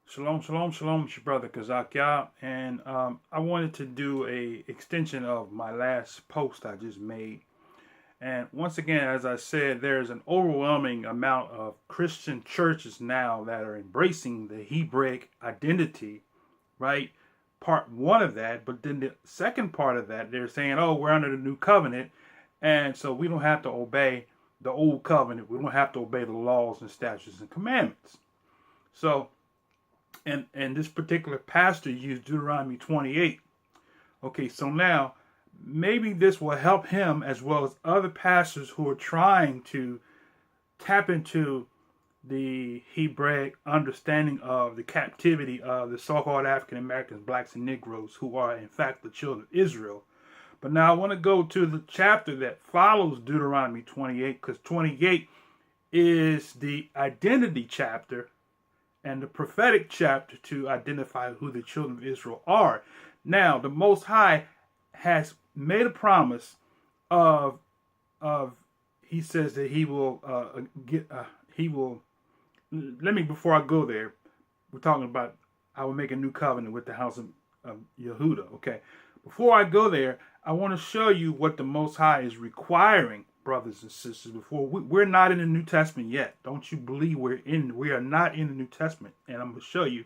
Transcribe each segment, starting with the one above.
Shalom, shalom, shalom. It's your brother Kazakya, and I wanted to do a extension of my last post I just made. And once again, as I said, there's an overwhelming amount of Christian churches now that are embracing the Hebraic identity, right? Part one of that, but then the second part of that, they're saying, "Oh, we're under the new covenant, and so we don't have to obey the old covenant. We don't have to obey the laws and statutes and commandments." So and this particular pastor used Deuteronomy 28. Okay, so now maybe this will help him as well as other pastors who are trying to tap into the Hebraic understanding of the captivity of the so-called African Americans, blacks, and Negroes who are in fact the children of Israel. But now I want to go to the chapter that follows Deuteronomy 28, because 28 is the identity chapter and the prophetic chapter to identify who the children of Israel are. Now, the Most High has made a promise of he says that he will let me, before I go there, we're talking about I will make a new covenant with the house of Yehuda. Okay, before I go there, I want to show you what the Most High is requiring, brothers and sisters. Before we're not in the New Testament yet. Don't you believe we are not in the New Testament. And I'm going to show you.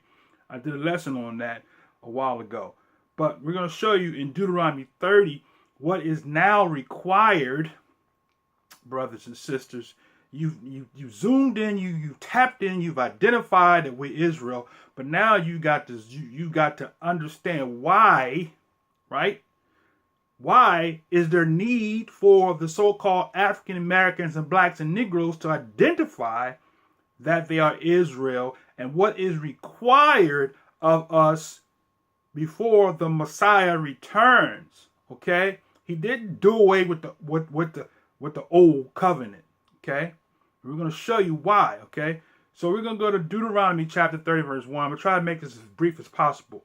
I did a lesson on that a while ago. But we're going to show you in Deuteronomy 30 what is now required, brothers and sisters. You zoomed in, you tapped in, you've identified that we're Israel, but now you got to understand why, right? Why is there need for the so-called African Americans and blacks and Negroes to identify that they are Israel, and what is required of us before the Messiah returns? Okay, he didn't do away with the old covenant. Okay, we're going to show you why. Okay, so we're going to go to Deuteronomy chapter 30 verse 1. I'm going to try to make this as brief as possible.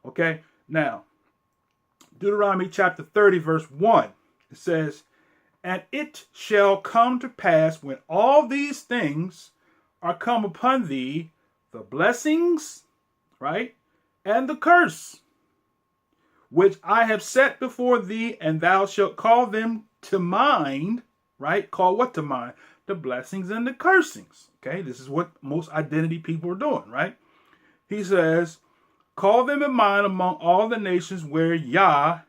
Okay, now Deuteronomy chapter 30 verse 1, it says, "And it shall come to pass when all these things are come upon thee, the blessings," right, "and the curse, which I have set before thee, and thou shalt call them to mind," right? Call what to mind? The blessings and the cursings. Okay, this is what most identity people are doing, right? He says, "Call them in mind among all the nations where Yah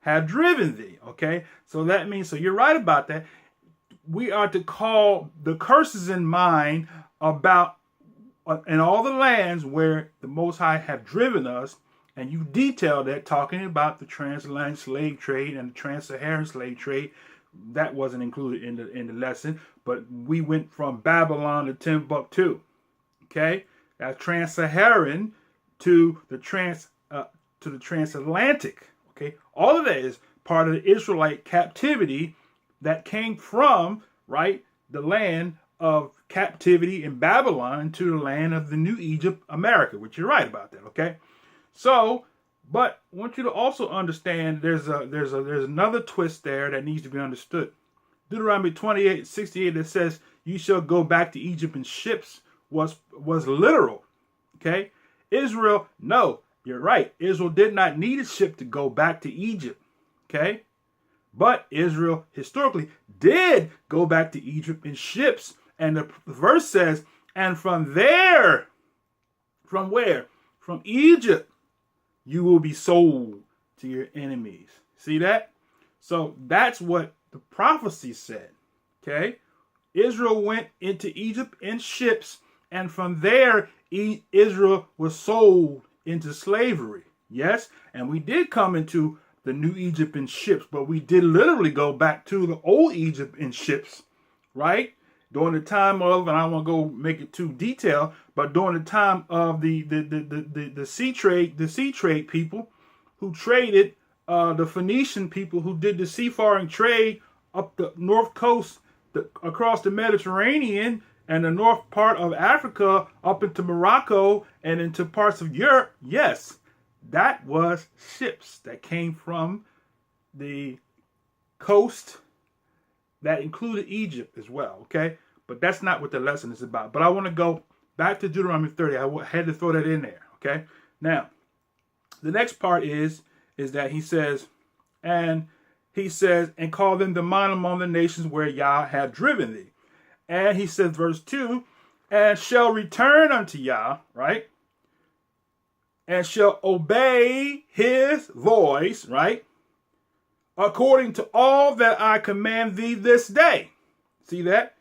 have driven thee." Okay, so that means, so you're right about that. We are to call the curses in mind about in all the lands where the Most High have driven us. And you detail that, talking about the transatlantic slave trade and the trans-Saharan slave trade. That wasn't included in the lesson, but we went from Babylon to Timbuktu. Okay, that's trans-Saharan to the transatlantic. Okay, all of that is part of the Israelite captivity that came from, right, the land of captivity in Babylon to the land of the New Egypt, America, which you're right about that. Okay, so, but I want you to also understand there's another twist there that needs to be understood. Deuteronomy 28:68 that says, "You shall go back to Egypt in ships," was literal. Okay, Israel, no, you're right. Israel did not need a ship to go back to Egypt. Okay, but Israel historically did go back to Egypt in ships, and the verse says, "And from there," from where? From Egypt, "you will be sold to your enemies." See that? So that's what the prophecy said. Okay? Israel went into Egypt in ships, and from there, Israel was sold into slavery. Yes? And we did come into the new Egypt in ships, but we did literally go back to the old Egypt in ships, right? During the time of, and I don't want to go make it too detailed, but during the time of the sea trade people who traded, the Phoenician people who did the seafaring trade up the north coast, across the Mediterranean and the north part of Africa up into Morocco and into parts of Europe. Yes, that was ships that came from the coast that included Egypt as well, okay? But that's not what the lesson is about. But I want to go back to Deuteronomy 30. I had to throw that in there. Okay. Now, the next part is that he says, and call them to mind among the nations where Yah hath driven thee. And he says, verse 2, and shall return unto Yah, right? And shall obey his voice, right? According to all that I command thee this day. See that?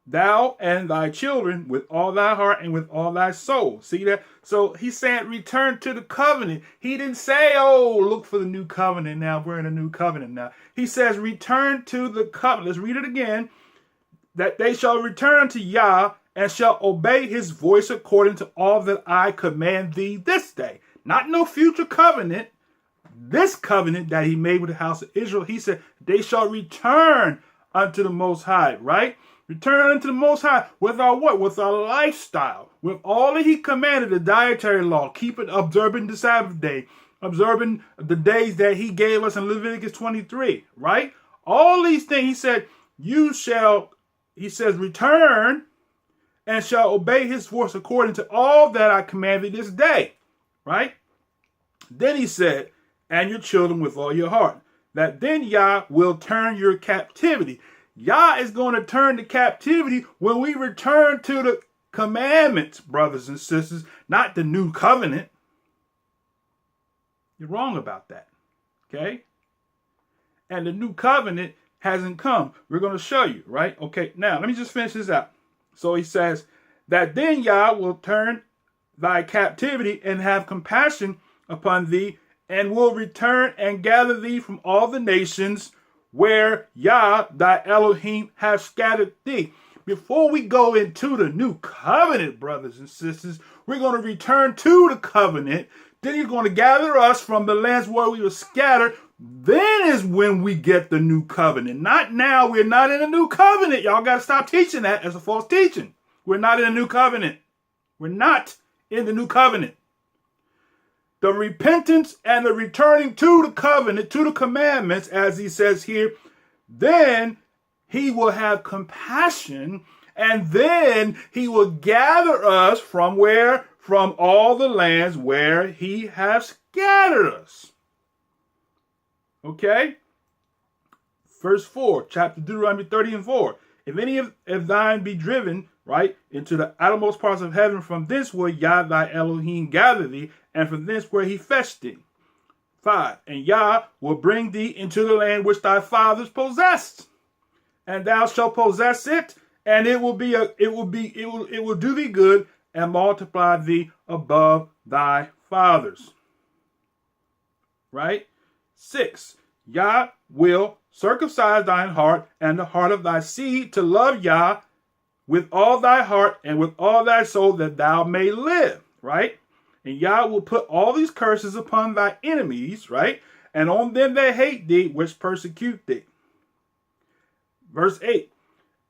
Thou and thy children with all thy heart and with all thy soul. See that? So he's saying return to the covenant. He didn't say, oh, look for the new covenant now. We're in a new covenant now. He says return to the covenant. Let's read it again. That they shall return unto Yah and shall obey his voice according to all that I command thee this day. Not no future covenant. This covenant that he made with the house of Israel, he said, they shall return unto the Most High, right? Return unto the Most High with our what? With our lifestyle. With all that he commanded, the dietary law, observing the Sabbath day, observing the days that he gave us in Leviticus 23, right? All these things, he said, return and shall obey his voice according to all that I commanded this day, right? Then he said, and your children with all your heart, that then Yah will turn your captivity. Yah is going to turn the captivity when we return to the commandments, brothers and sisters, not the new covenant. You're wrong about that, okay? And the new covenant hasn't come. We're going to show you, right? Okay, now let me just finish this out. So he says that then Yah will turn thy captivity and have compassion upon thee and will return and gather thee from all the nations where Yah, thy Elohim, have scattered thee. Before we go into the new covenant, brothers and sisters, we're going to return to the covenant. Then he's going to gather us from the lands where we were scattered. Then is when we get the new covenant. Not now. We're not in a new covenant. Y'all got to stop teaching that as a false teaching. We're not in a new covenant. We're not in the new covenant. The repentance and the returning to the covenant, to the commandments, as he says here, then he will have compassion, and then he will gather us from where? From all the lands where he has scattered us. Okay? Verse 4, chapter Deuteronomy 30 and 4. If any of thine be driven, right, into the outermost parts of heaven, from this will Yah thy Elohim gather thee, and from thence where he fetched thee. 5. And Yah will bring thee into the land which thy fathers possessed, and thou shalt possess it, and it will do thee good, and multiply thee above thy fathers. Right? 6. Yah will circumcise thine heart and the heart of thy seed to love Yah with all thy heart and with all thy soul, that thou may live. Right? And Yah will put all these curses upon thy enemies, right? And on them that hate thee, which persecute thee. Verse 8.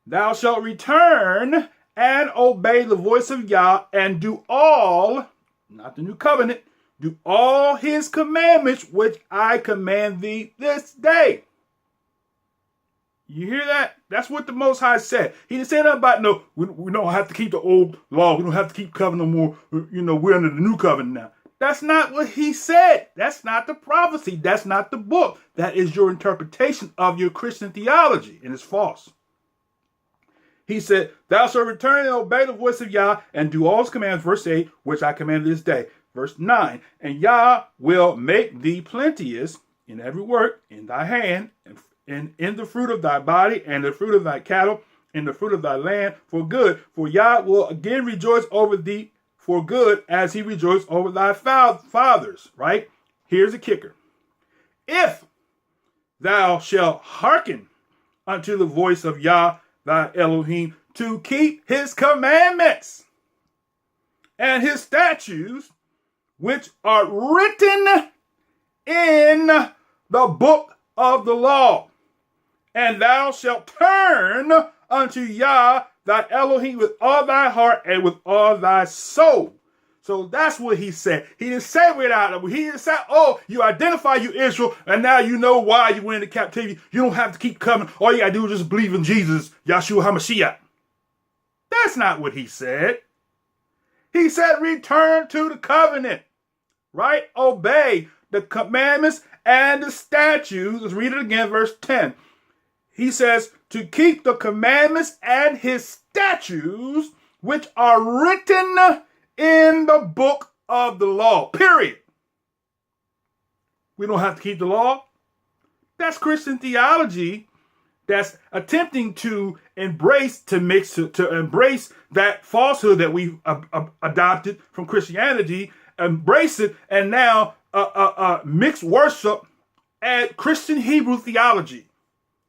Thou shalt return and obey the voice of Yah and do all, not the new covenant, do all his commandments which I command thee this day. You hear that? That's what the Most High said. He didn't say nothing about, no, we don't have to keep the old law. We don't have to keep covenant no more. We're under the new covenant now. That's not what he said. That's not the prophecy. That's not the book. That is your interpretation of your Christian theology, and it's false. He said, thou shalt return and obey the voice of Yah and do all his commands, verse 8, which I command this day. Verse 9, and Yah will make thee plenteous in every work in thy hand, and in the fruit of thy body, and the fruit of thy cattle, and the fruit of thy land for good. For Yah will again rejoice over thee for good, as he rejoiced over thy fathers. Right? Here's the kicker. If thou shalt hearken unto the voice of Yah, thy Elohim, to keep his commandments and his statutes, which are written in the book of the law. And thou shalt turn unto Yah thy Elohim with all thy heart and with all thy soul. So that's what he said. He didn't say without it. He didn't say, oh, you identify you Israel, and now you know why you went into captivity. You don't have to keep coming. All you got to do is just believe in Jesus, Yahshua HaMashiach. That's not what he said. He said, return to the covenant, right? Obey the commandments and the statutes. Let's read it again, verse 10. He says, to keep the commandments and his statutes, which are written in the book of the law, period. We don't have to keep the law. That's Christian theology that's attempting to embrace to embrace that falsehood that we've adopted from Christianity, embrace it, and now mix worship and Christian Hebrew theology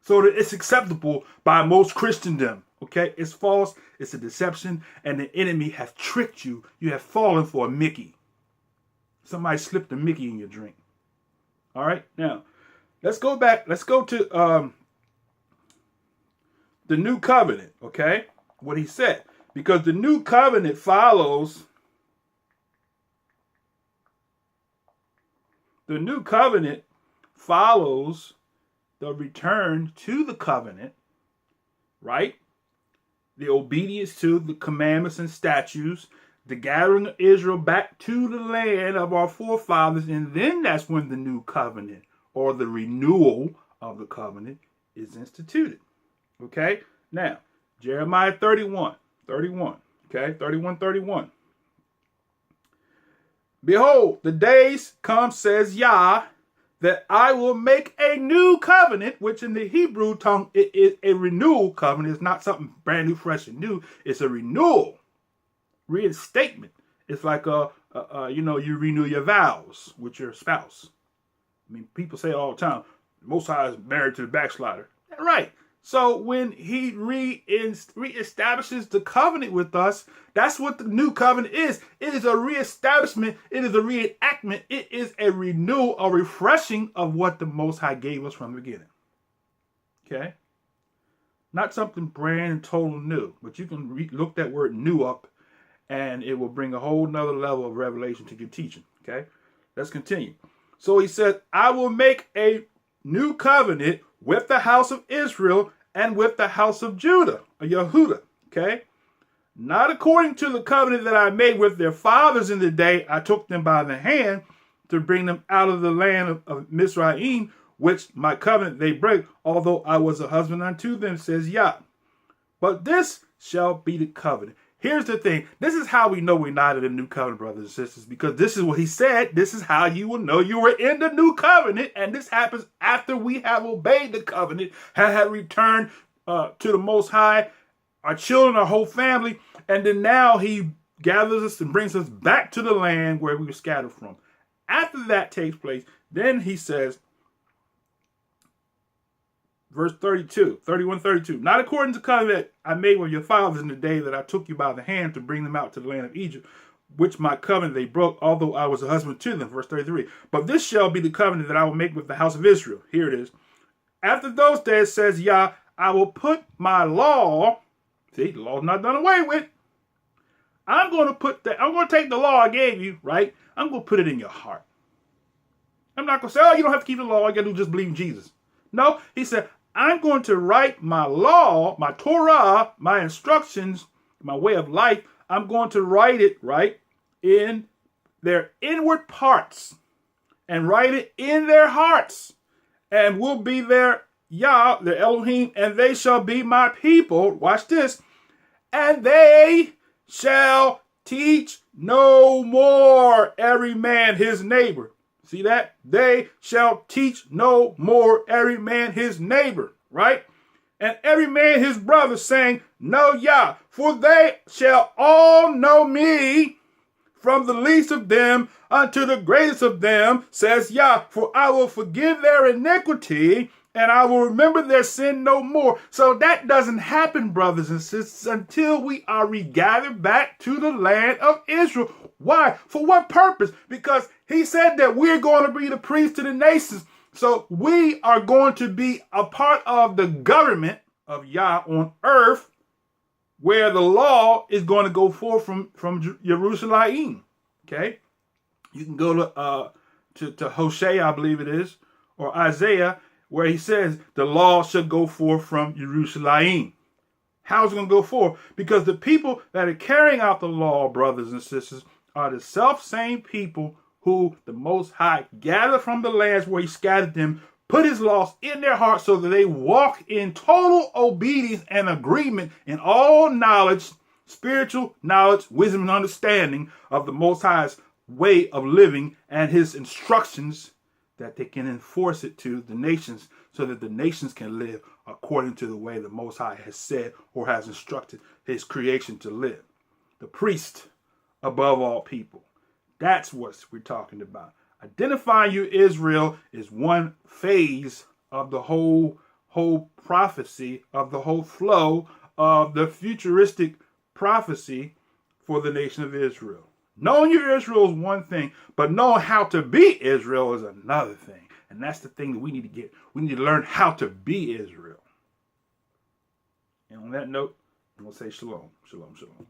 so that it's acceptable by most Christendom. Okay, it's false, it's a deception, and the enemy has tricked you. You have fallen for a Mickey. Somebody slipped a Mickey in your drink. All right, now let's go back. Let's go to the new covenant. Okay, what he said, because the new covenant follows. The new covenant follows the return to the covenant, right? The obedience to the commandments and statutes, the gathering of Israel back to the land of our forefathers, and then that's when the new covenant or the renewal of the covenant is instituted. Okay? Now, Jeremiah 31. Okay? 31. Behold, the days come, says Yah, that I will make a new covenant, which in the Hebrew tongue it is a renewal covenant. It's not something brand new, fresh, and new. It's a renewal, reinstatement. It's like you renew your vows with your spouse. I mean, people say all the time, Most High is married to the backslider. Right. So when he reestablishes the covenant with us, that's what the new covenant is. It is a reestablishment. It is a reenactment. It is a renewal, a refreshing of what the Most High gave us from the beginning. Okay? Not something brand and total new, but you can look that word new up and it will bring a whole nother level of revelation to your teaching. Okay? Let's continue. So he said, I will make a new covenant with the house of Israel and with the house of Judah, or Yehudah, okay? Not according to the covenant that I made with their fathers in the day I took them by the hand to bring them out of the land of Mizraim, which my covenant they break, although I was a husband unto them, says Yah. But this shall be the covenant. Here's the thing. This is how we know we're not in the new covenant, brothers and sisters, because this is what he said. This is how you will know you were in the new covenant. And this happens after we have obeyed the covenant, have returned to the Most High, our children, our whole family. And then now he gathers us and brings us back to the land where we were scattered from. After that takes place, then he says, verse 31, not according to the covenant I made with your fathers in the day that I took you by the hand to bring them out to the land of Egypt, which my covenant they broke, although I was a husband to them. Verse 33. But this shall be the covenant that I will make with the house of Israel. Here it is. After those days, says Yah, I will put my law. See, the law's not done away with. I'm going to take the law I gave you, right? I'm going to put it in your heart. I'm not going to say, oh, you don't have to keep the law. All you got to do is just believe in Jesus. No, he said, I'm going to write my law, my Torah, my instructions, my way of life. I'm going to write it, right, in their inward parts and write it in their hearts and will be their Yah, their Elohim, and they shall be my people. Watch this. And they shall teach no more every man his neighbor. See that? They shall teach no more every man his neighbor, right? And every man his brother, saying, know Yah, for they shall all know me, from the least of them unto the greatest of them, says Yah, for I will forgive their iniquity, and I will remember their sin no more. So that doesn't happen, brothers and sisters, until we are regathered back to the land of Israel. Why? For what purpose? Because he said that we're going to be the priests to the nations. So we are going to be a part of the government of Yah on earth, where the law is going to go forth from Jerusalem. Okay? You can go to Hosea, I believe it is, or Isaiah, where he says the law should go forth from Jerusalem. How's it going to go forward? Because the people that are carrying out the law, brothers and sisters, are the self-same people who the Most High gathered from the lands where he scattered them, put his laws in their hearts so that they walk in total obedience and agreement in all knowledge, spiritual knowledge, wisdom, and understanding of the Most High's way of living and his instructions, that they can enforce it to the nations so that the nations can live according to the way the Most High has said or has instructed his creation to live. The priest above all people. That's what we're talking about. Identifying you, Israel, is one phase of the whole prophecy, of the whole flow of the futuristic prophecy for the nation of Israel. Knowing you're Israel is one thing, but knowing how to be Israel is another thing. And that's the thing that we need to get. We need to learn how to be Israel. And on that note, I'm going to say shalom, shalom, shalom.